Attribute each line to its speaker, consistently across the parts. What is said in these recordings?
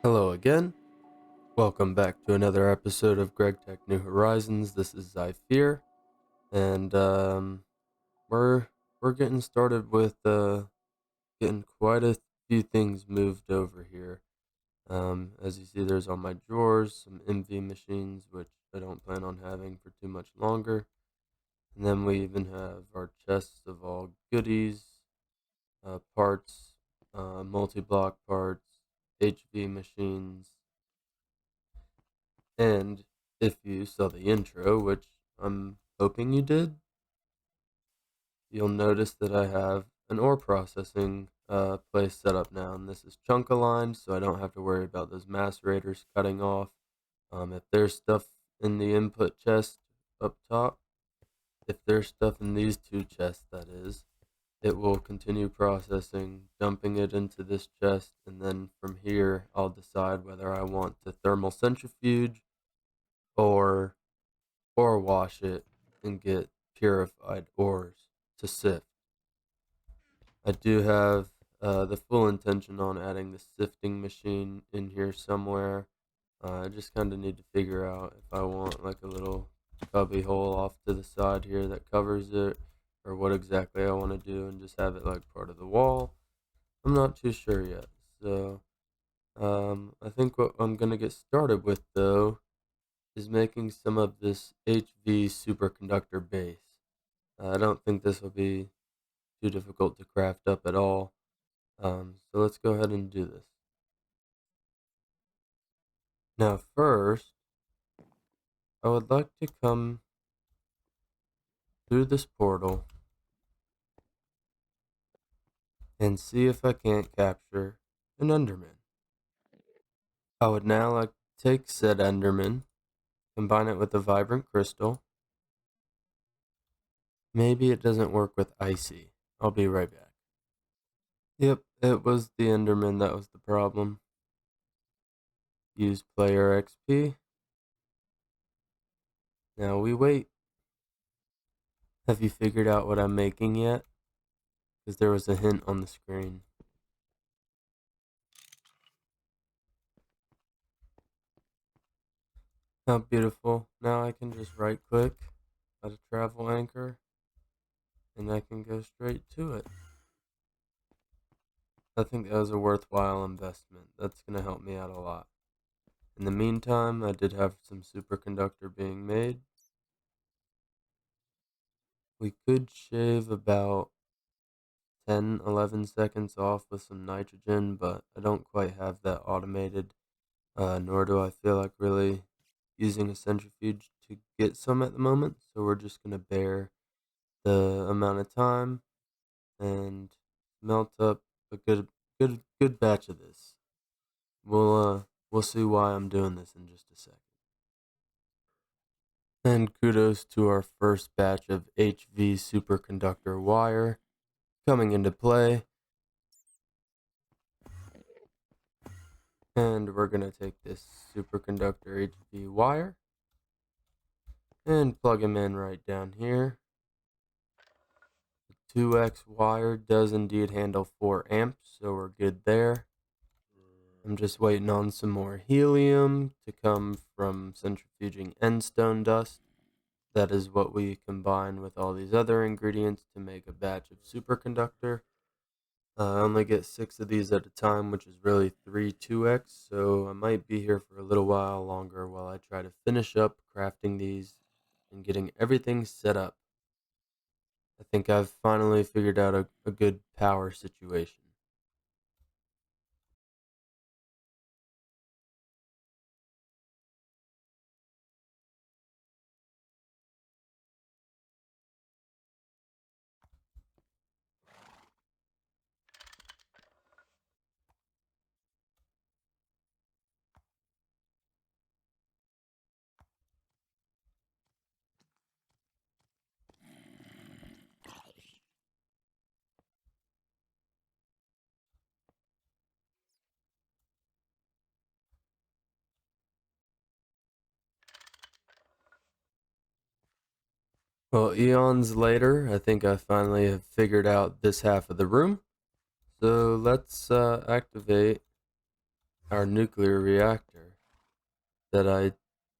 Speaker 1: Hello again. Welcome back to another episode of Greg Tech New Horizons. This is Zypher, and we're we're getting started with getting quite a few things moved over here. As you see, there's on my drawers some MV machines, which I don't plan on having for too much longer. And then we even have our chests of all goodies, parts, multi-block parts, HV machines. And if you saw the intro, which I'm hoping you did, you'll notice that I have an ore processing place set up now. And this is chunk aligned, so I don't have to worry about those macerators cutting off. If there's stuff in the input chest up top, if there's stuff in these two chests, that is, it will continue processing, dumping it into this chest, and then from here I'll decide whether I want to thermal centrifuge or wash it and get purified ores to sift. I do have the full intention on adding the sifting machine in here somewhere. I just kind of need to figure out if I want like a little cubby hole off to the side here that covers it, or what exactly I want to do and just have it like part of the wall. I'm not too sure yet. So I think what I'm going to get started with though is making some of this HV superconductor base. I don't think this will be too difficult to craft up at all. So let's go ahead and do this. Now first, I would like to come through this portal and see if I can't capture an Enderman. I would now like to take said Enderman, combine it with a vibrant crystal. Maybe it doesn't work with icy. I'll be right back. Yep, it was the Enderman that was the problem. Use player XP. Now we wait. Have you figured out what I'm making yet? Because there was a hint on the screen. How beautiful. Now I can just right click at a travel anchor and I can go straight to it. I think that was a worthwhile investment. That's going to help me out a lot. In the meantime, I did have some superconductor being made. We could shave about 10-11 seconds off with some nitrogen, but I don't quite have that automated, nor do I feel like really using a centrifuge to get some at the moment. So we're just going to bear the amount of time and melt up a good batch of this. We'll see why I'm doing this in just a second. And kudos to our first batch of HV superconductor wire coming into play. And we're going to take this superconductor HV wire and plug him in right down here. The 2X wire does indeed handle 4 amps, so we're good there. I'm just waiting on some more helium to come from centrifuging endstone dust. That is what we combine with all these other ingredients to make a batch of superconductor. I only get 6 of these at a time, which is really 3 2X, so I might be here for a little while longer while I try to finish up crafting these and getting everything set up. I think I've finally figured out a good power situation. Well, eons later, I think I finally have figured out this half of the room. So let's activate our nuclear reactor that I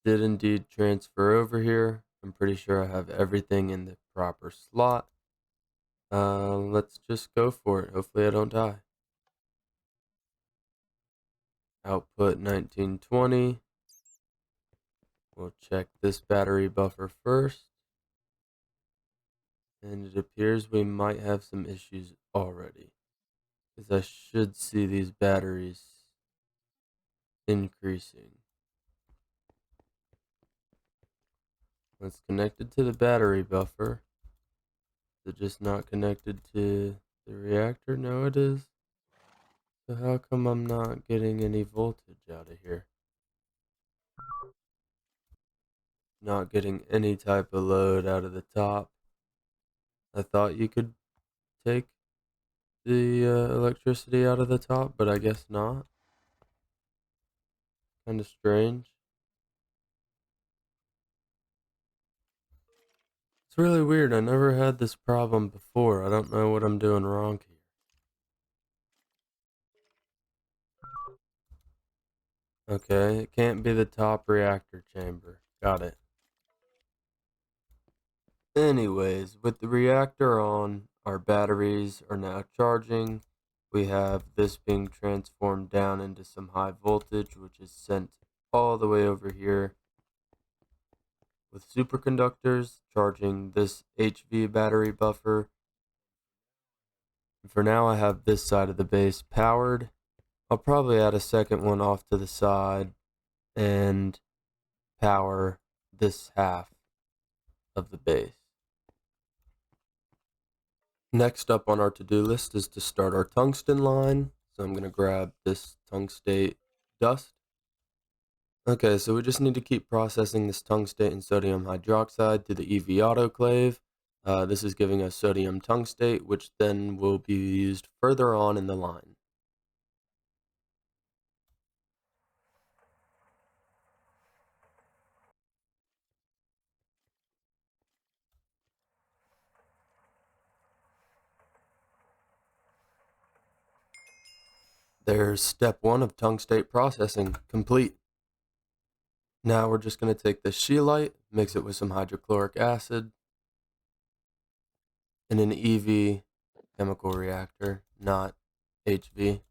Speaker 1: did indeed transfer over here. I'm pretty sure I have everything in the proper slot. Let's just go for it. Hopefully I don't die. Output 1920. We'll check this battery buffer first. And it appears we might have some issues already, because I should see these batteries increasing. It's connected to the battery buffer. Is it just not connected to the reactor? No, it is. So how come I'm not getting any voltage out of here? Not getting any type of load out of the top. I thought you could take the electricity out of the top, but I guess not. Kind of strange. It's really weird. I never had this problem before. I don't know what I'm doing wrong here. Okay, it can't be the top reactor chamber. Got it. Anyways, with the reactor on, our batteries are now charging. We have this being transformed down into some high voltage, which is sent all the way over here with superconductors charging this HV battery buffer. For now, I have this side of the base powered. I'll probably add a second one off to the side and power this half of the base. Next up on our to-do list is to start our tungsten line. So I'm going to grab this tungstate dust. Okay, so we just need to keep processing this tungstate and sodium hydroxide to the EV autoclave. This is giving us sodium tungstate, which then will be used further on in the line. There's step 1 of tungstate processing complete. Now we're just going to take this scheelite, mix it with some hydrochloric acid in an EV chemical reactor, not HV.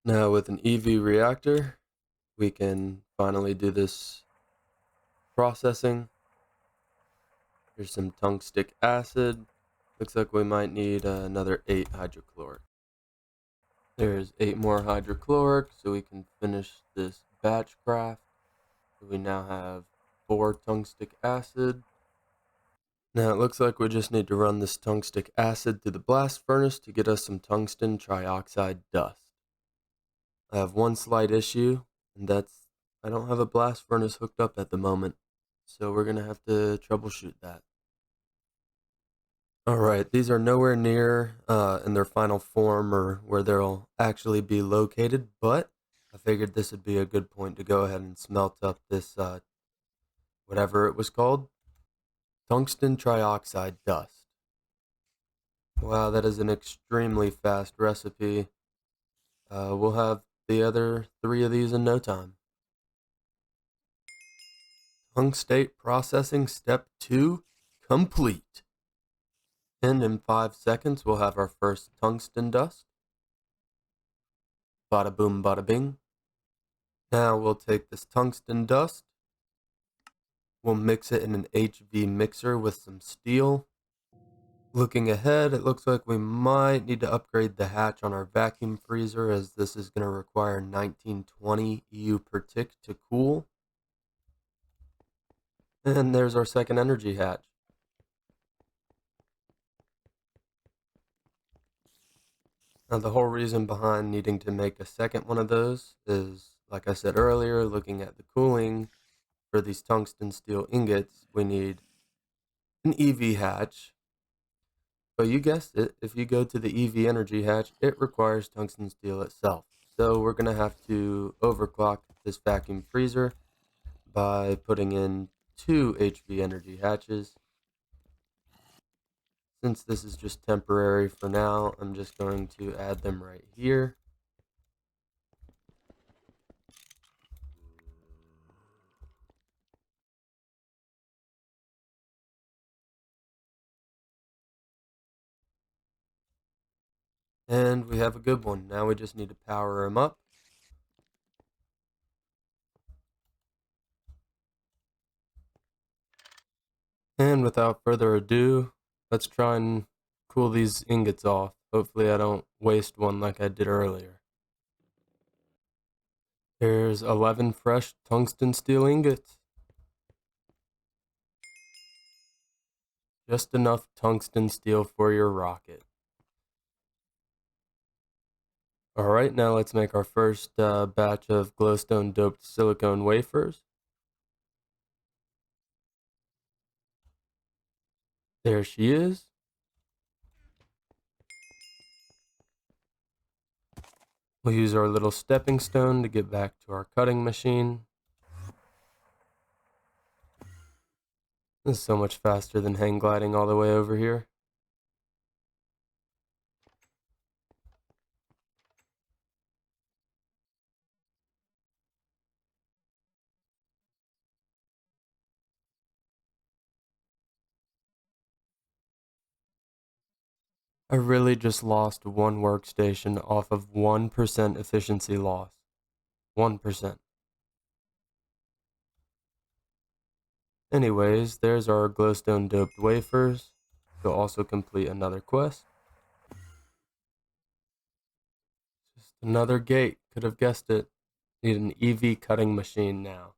Speaker 1: Now with an EV reactor, we can finally do this processing. Here's some tungstic acid. Looks like we might need another 8 hydrochloric. There's 8 more hydrochloric, so we can finish this batch craft. So we now have 4 tungstic acid. Now it looks like we just need to run this tungstic acid through the blast furnace to get us some tungsten trioxide dust. I have one slight issue, and that's I don't have a blast furnace hooked up at the moment, so we're going to have to troubleshoot that. Alright, these are nowhere near in their final form or where they'll actually be located, but I figured this would be a good point to go ahead and smelt up this, whatever it was called, tungsten trioxide dust. Wow, that is an extremely fast recipe. We'll have the other 3 of these in no time. Tungstate processing step 2 complete. And in 5 seconds, we'll have our first tungsten dust. Bada boom, bada bing. Now we'll take this tungsten dust. We'll mix it in an HV mixer with some steel. Looking ahead, it looks like we might need to upgrade the hatch on our vacuum freezer, as this is going to require 1920 EU per tick to cool. And there's our second energy hatch. Now the whole reason behind needing to make a second one of those is, like I said earlier, looking at the cooling for these tungsten steel ingots, we need an EV hatch. But you guessed it, if you go to the EV energy hatch, it requires tungsten steel itself. So we're going to have to overclock this vacuum freezer by putting in 2 HV energy hatches. Since this is just temporary for now, I'm just going to add them right here. And we have a good one. Now we just need to power him up. And without further ado, let's try and cool these ingots off. Hopefully I don't waste one like I did earlier. There's 11 fresh tungsten steel ingots. Just enough tungsten steel for your rocket. Alright, now let's make our first batch of glowstone doped silicone wafers. There she is. We'll use our little stepping stone to get back to our cutting machine. This is so much faster than hang gliding all the way over here. I really just lost one workstation off of 1% efficiency loss. 1%. Anyways, there's our glowstone doped wafers. We'll also complete another quest. Just another gate. Could have guessed it. Need an EV cutting machine now,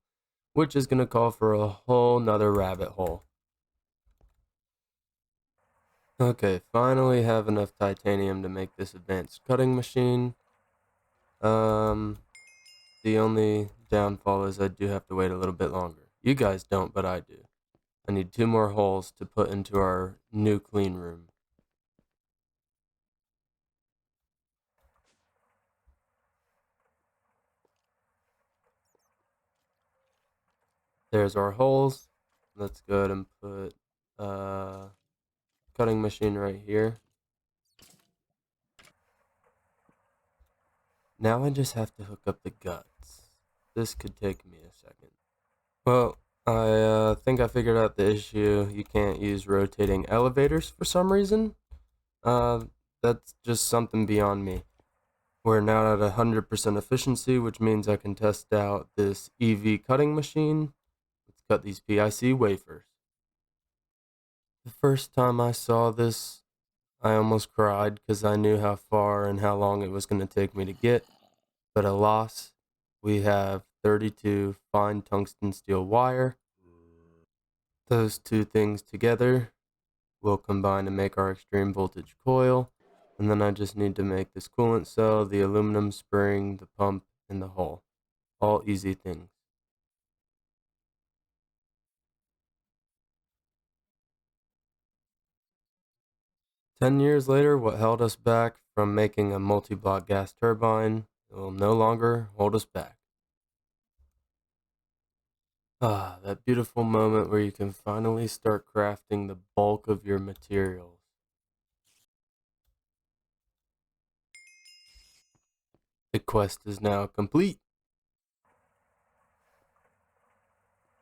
Speaker 1: which is going to call for a whole nother rabbit hole. Okay, finally have enough titanium to make this advanced cutting machine. The only downfall is I do have to wait a little bit longer. You guys don't, but I do. I need 2 more holes to put into our new clean room. There's our holes. Let's go ahead and put cutting machine right here. Now I just have to hook up the guts. This could take me a second. Well, I think I figured out the issue. You can't use rotating elevators for some reason. Uh, that's just something beyond me. We're now at 100% efficiency, which means I can test out this EV cutting machine. Let's cut these PIC wafers. The first time I saw this, I almost cried because I knew how far and how long it was going to take me to get. But alas, we have 32 fine tungsten steel wire. Those two things together will combine to make our extreme voltage coil. And then I just need to make this coolant cell, the aluminum spring, the pump, and the hull. All easy things. 10 years later, what held us back from making a multi-block gas turbine will no longer hold us back. Ah, that beautiful moment where you can finally start crafting the bulk of your materials. The quest is now complete.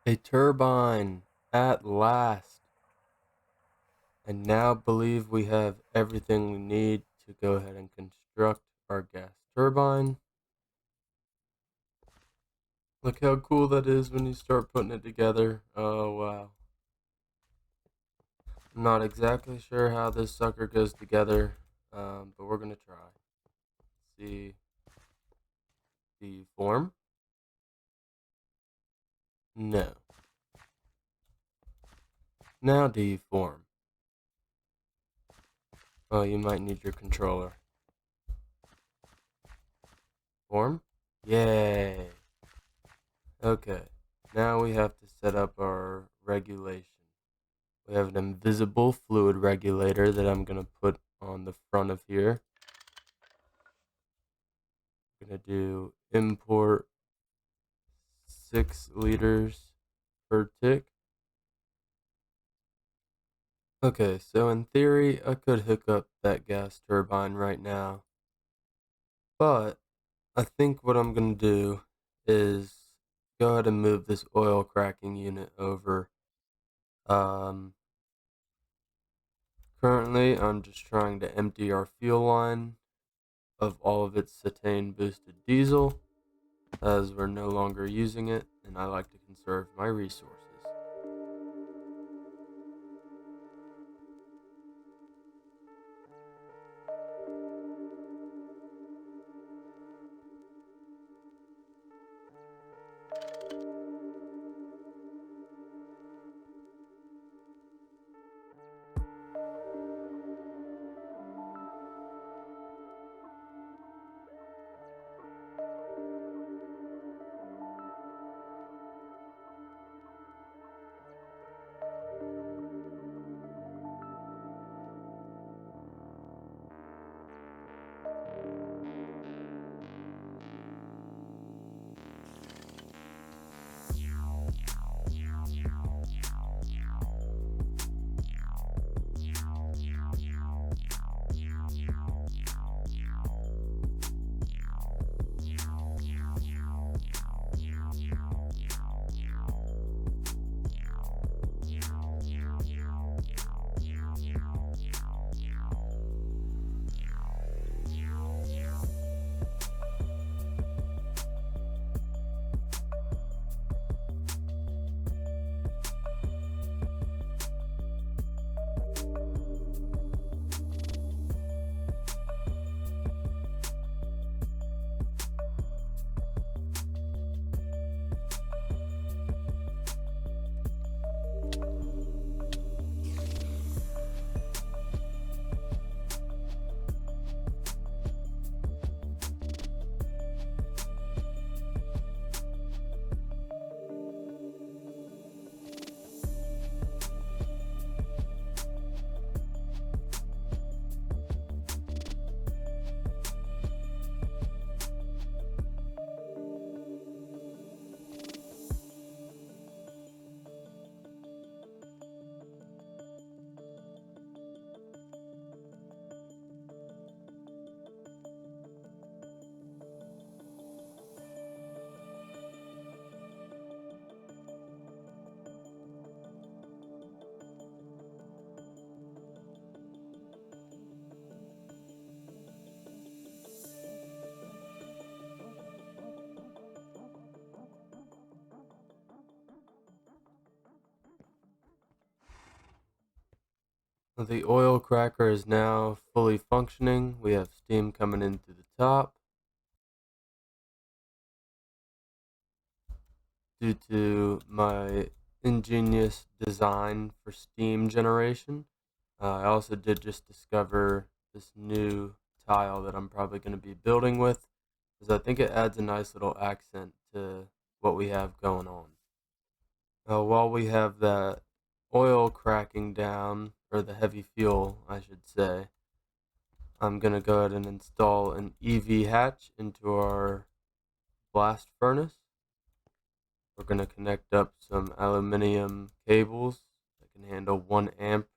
Speaker 1: A turbine, at last. I now believe we have everything we need to go ahead and construct our gas turbine. Look how cool that is when you start putting it together. Oh, wow. I'm not exactly sure how this sucker goes together, but we're going to try. Let's see. Do you form? No. Now do you form? Oh, you might need your controller. Form? Yay. Okay. Now we have to set up our regulation. We have an invisible fluid regulator that I'm going to put on the front of here. I'm going to do import 6 liters per tick. Okay, so in theory, I could hook up that gas turbine right now, but I think what I'm going to do is go ahead and move this oil cracking unit over. Um, Currently, I'm just trying to empty our fuel line of all of its cetane boosted diesel, as we're no longer using it, and I like to conserve my resources. The oil cracker is now fully functioning. We have steam coming in through the top. Due to my ingenious design for steam generation, I also did just discover this new tile that I'm probably going to be building with, because I think it adds a nice little accent to what we have going on. While we have that oil cracking down, or the heavy fuel, I should say, I'm going to go ahead and install an EV hatch into our blast furnace. We're going to connect up some aluminum cables that can handle 1 amp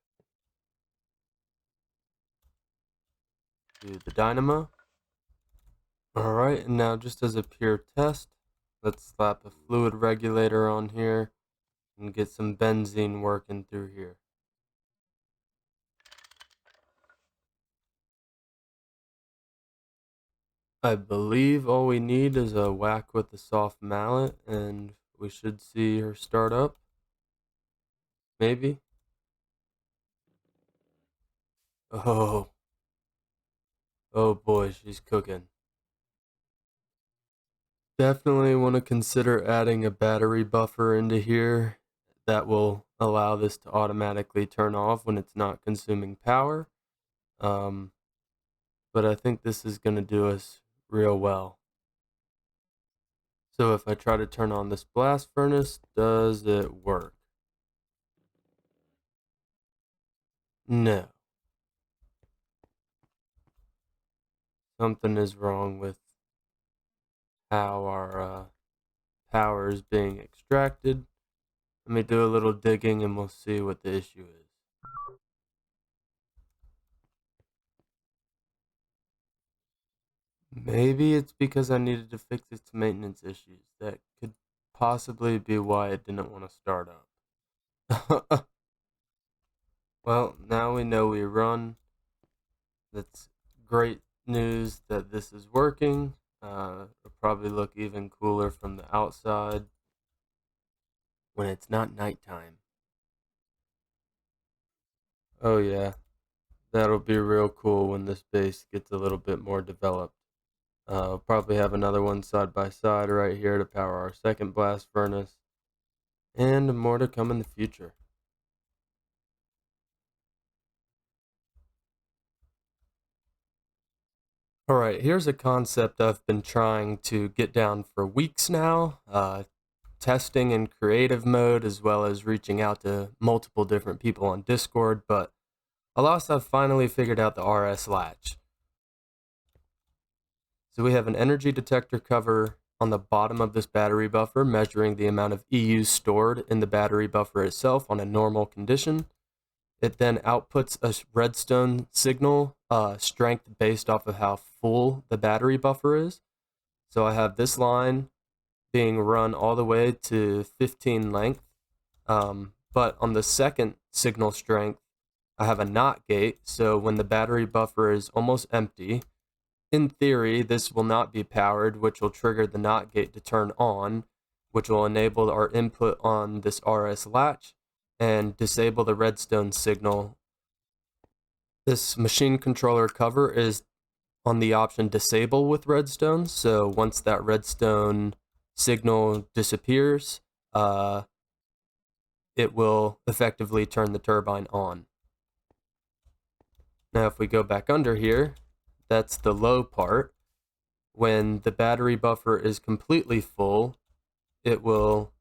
Speaker 1: to the dynamo. Alright, and now just as a pure test, let's slap a fluid regulator on here and get some benzene working through here. I believe all we need is a whack with a soft mallet and we should see her start up. Maybe. Oh, oh boy, she's cooking. Definitely want to consider adding a battery buffer into here that will allow this to automatically turn off when it's not consuming power. Um, but I think this is going to do us real well. So if I try to turn on this blast furnace, does it work? No. Something is wrong with how our power is being extracted. Let me do a little digging and we'll see what the issue is. Maybe it's because I needed to fix its maintenance issues. That could possibly be why it didn't want to start up. Well, now we know we run. That's great news that this is working. It'll probably look even cooler from the outside when it's not nighttime. Oh yeah, that'll be real cool when this base gets a little bit more developed. We'll probably have another one side by side right here to power our second blast furnace, and more to come in the future. Alright, here's a concept I've been trying to get down for weeks now, testing in creative mode as well as reaching out to multiple different people on Discord, but alas, I've finally figured out the RS latch. So we have an energy detector cover on the bottom of this battery buffer measuring the amount of EU stored in the battery buffer itself on a normal condition. It then outputs a redstone signal strength based off of how full the battery buffer is. So I have this line being run all the way to 15 length. But on the second signal strength, I have a NOT gate. So when the battery buffer is almost empty, in theory, this will not be powered, which will trigger the NOT gate to turn on, which will enable our input on this RS latch and disable the redstone signal. This machine controller cover is on the option disable with redstone. So once that redstone signal disappears, it will effectively turn the turbine on. Now if we go back under here, that's the low part. When the battery buffer is completely full, it will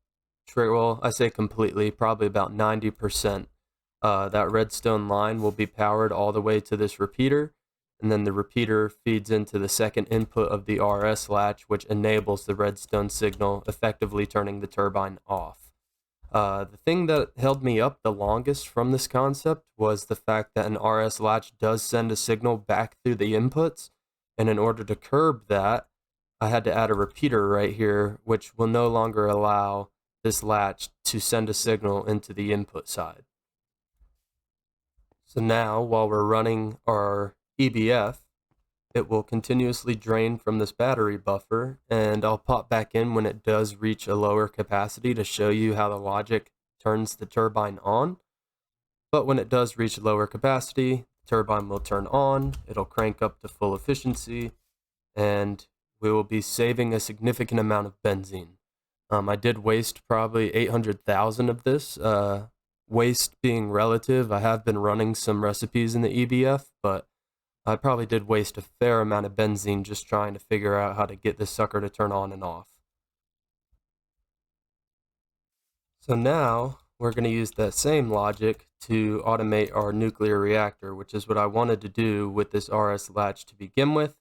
Speaker 1: trigger, well, I say completely, probably about 90%. That redstone line will be powered all the way to this repeater, and then the repeater feeds into the second input of the RS latch, which enables the redstone signal, effectively turning the turbine off. The thing that held me up the longest from this concept was the fact that an RS latch does send a signal back through the inputs, and in order to curb that, I had to add a repeater right here, which will no longer allow this latch to send a signal into the input side. So now, while we're running our EBF, it will continuously drain from this battery buffer, and I'll pop back in when it does reach a lower capacity to show you how the logic turns the turbine on. But when it does reach lower capacity, the turbine will turn on, it'll crank up to full efficiency, and we will be saving a significant amount of benzene. I did waste probably 800,000 of this. Waste being relative, I have been running some recipes in the EBF, but I probably did waste a fair amount of benzene just trying to figure out how to get this sucker to turn on and off. So now we're going to use that same logic to automate our nuclear reactor, which is what I wanted to do with this RS latch to begin with.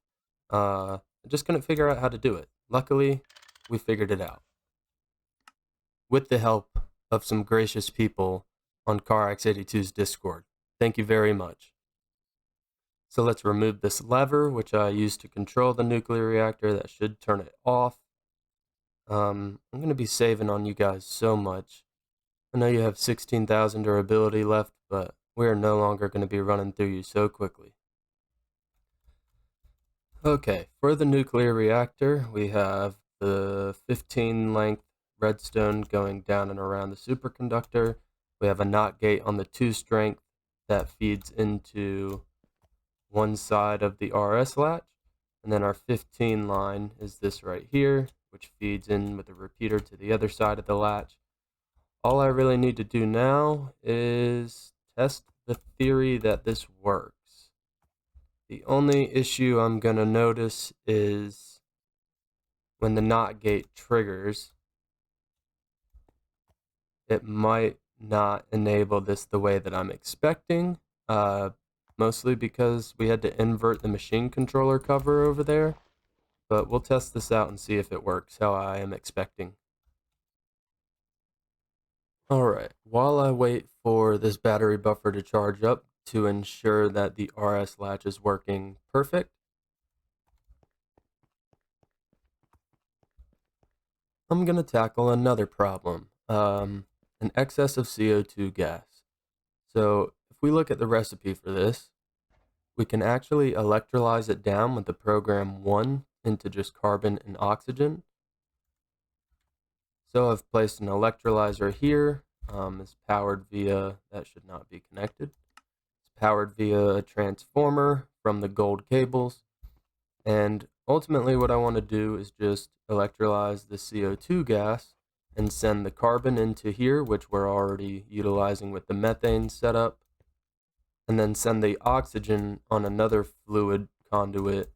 Speaker 1: I just couldn't figure out how to do it. Luckily, we figured it out. With the help of some gracious people on CarX82's Discord. Thank you very much. So let's remove this lever, which I use to control the nuclear reactor. That should turn it off. I'm going to be saving on you guys so much. I know you have 16,000 durability left, but we are no longer going to be running through you so quickly. Okay, for the nuclear reactor, we have the 15 length redstone going down and around the superconductor. We have a NOT gate on the 2 strength that feeds into one side of the RS latch. And then our 15 line is this right here, which feeds in with a repeater to the other side of the latch. All I really need to do now is test the theory that this works. The only issue I'm going to notice is when the NOT gate triggers, it might not enable this the way that I'm expecting, mostly because we had to invert the machine controller cover over there, but we'll test this out and see if it works how I am expecting. Alright, while I wait for this battery buffer to charge up to ensure that the RS latch is working perfect, I'm going to tackle another problem, an excess of CO2 gas. So if we look at the recipe for this, we can actually electrolyze it down with the program 1 into just carbon and oxygen. So I've placed an electrolyzer here. It's powered via, that should not be connected. It's powered via a transformer from the gold cables. And ultimately what I want to do is just electrolyze the CO2 gas and send the carbon into here, which we're already utilizing with the methane setup, and then send the oxygen on another fluid conduit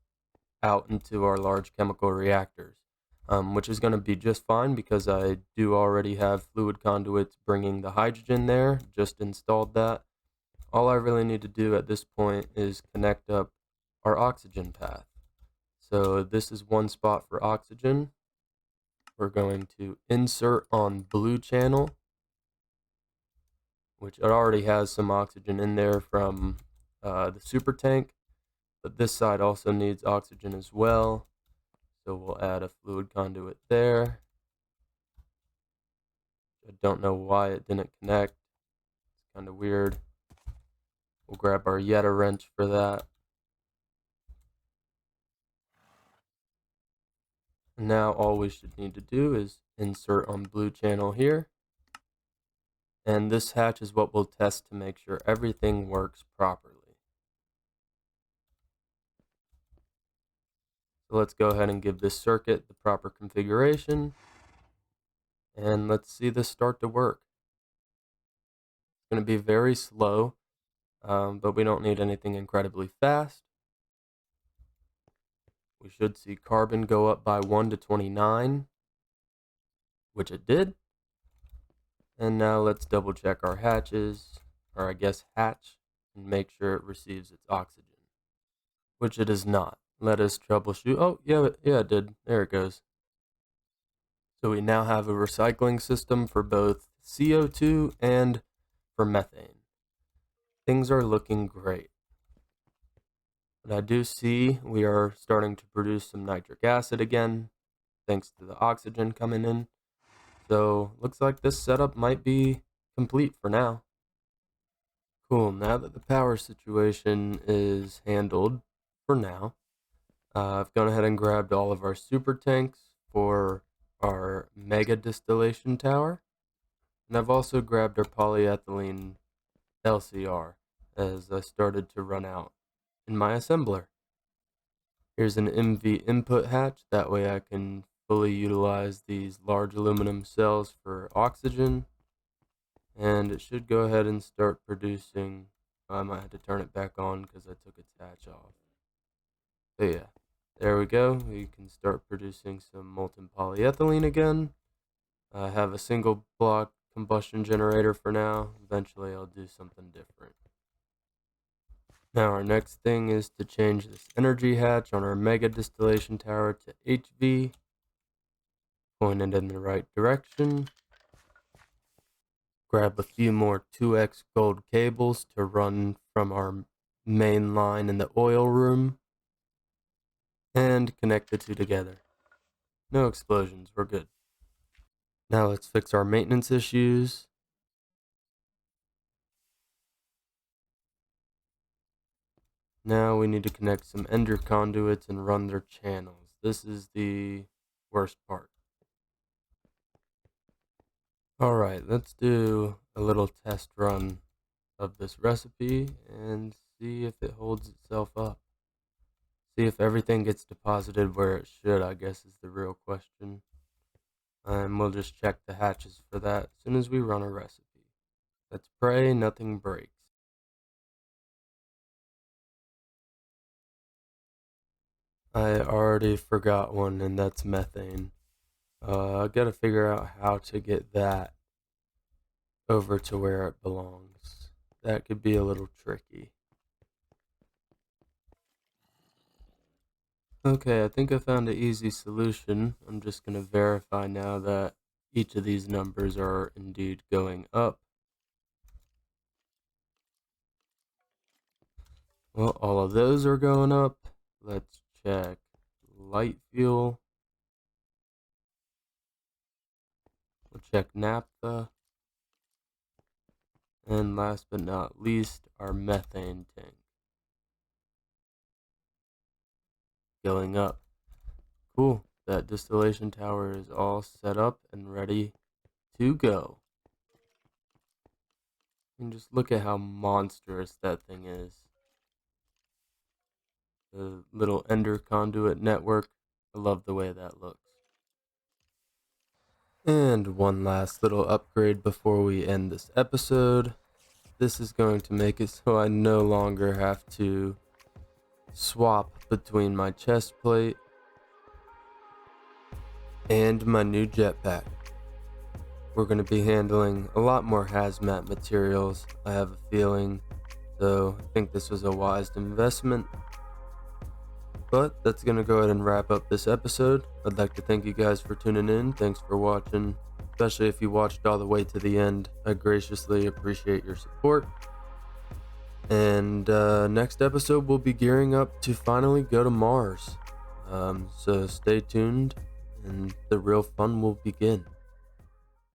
Speaker 1: out into our large chemical reactors, which is going to be just fine because I do already have fluid conduits bringing the hydrogen there, just installed that. All I really need to do at this point is connect up our oxygen path. So this is one spot for oxygen. We're going to insert on blue channel, which it already has some oxygen in there from the super tank, but this side also needs oxygen as well. So we'll add a fluid conduit there. I don't know why it didn't connect. It's kind of weird. We'll grab our Yeta wrench for that. And now all we should need to do is insert on blue channel here. And this hatch is what we'll test to make sure everything works properly. So let's go ahead and give this circuit the proper configuration. And let's see this start to work. It's going to be very slow, but we don't need anything incredibly fast. We should see carbon go up by 1 to 29, which it did. And now let's double check our hatches, or I guess hatch, and make sure it receives its oxygen, which it is not. Let us troubleshoot. Oh, yeah, it did. There it goes. So we now have a recycling system for both CO2 and for methane. Things are looking great. But I do see we are starting to produce some nitric acid again, thanks to the oxygen coming in. So looks like this setup might be complete for now. Cool, now that the power situation is handled for now, I've gone ahead and grabbed all of our super tanks for our mega distillation tower. And I've also grabbed our polyethylene LCR as I started to run out in my assembler. Here's an MV input hatch, that way I can fully utilize these large aluminum cells for oxygen. And it should go ahead and start producing. I might have to turn it back on because I took its hatch off. But yeah, there we go. We can start producing some molten polyethylene again. I have a single block combustion generator for now. Eventually I'll do something different. Now our next thing is to change this energy hatch on our mega distillation tower to HV. Point it in the right direction. Grab a few more 2x gold cables to run from our main line in the oil room. And connect the two together. No explosions, we're good. Now let's fix our maintenance issues. Now we need to connect some ender conduits and run their channels. This is the worst part. Alright, let's do a little test run of this recipe and see if it holds itself up. See if everything gets deposited where it should, I guess is the real question. And we'll just check the hatches for that as soon as we run a recipe. Let's pray nothing breaks. I already forgot one, and that's methane. I gotta figure out how to get that over to where it belongs. That could be a little tricky. Okay, I think I found an easy solution. I'm just gonna verify now that each of these numbers are indeed going up. Well, all of those are going up. Let's check light fuel. We'll check naphtha. And last but not least, our methane tank. Filling up. Cool. That distillation tower is all set up and ready to go. And just look at how monstrous that thing is. The little ender conduit network. I love the way that looks. And one last little upgrade before we end this episode. This is going to make it so I no longer have to swap between my chest plate and my new jetpack. We're going to be handling a lot more hazmat materials, I have a feeling, so I think this was a wise investment. But that's going to go ahead and wrap up this episode. I'd like to thank you guys for tuning in. Thanks for watching, especially if you watched all the way to the end. I graciously appreciate your support. And next episode, we'll be gearing up to finally go to Mars. So stay tuned, and the real fun will begin.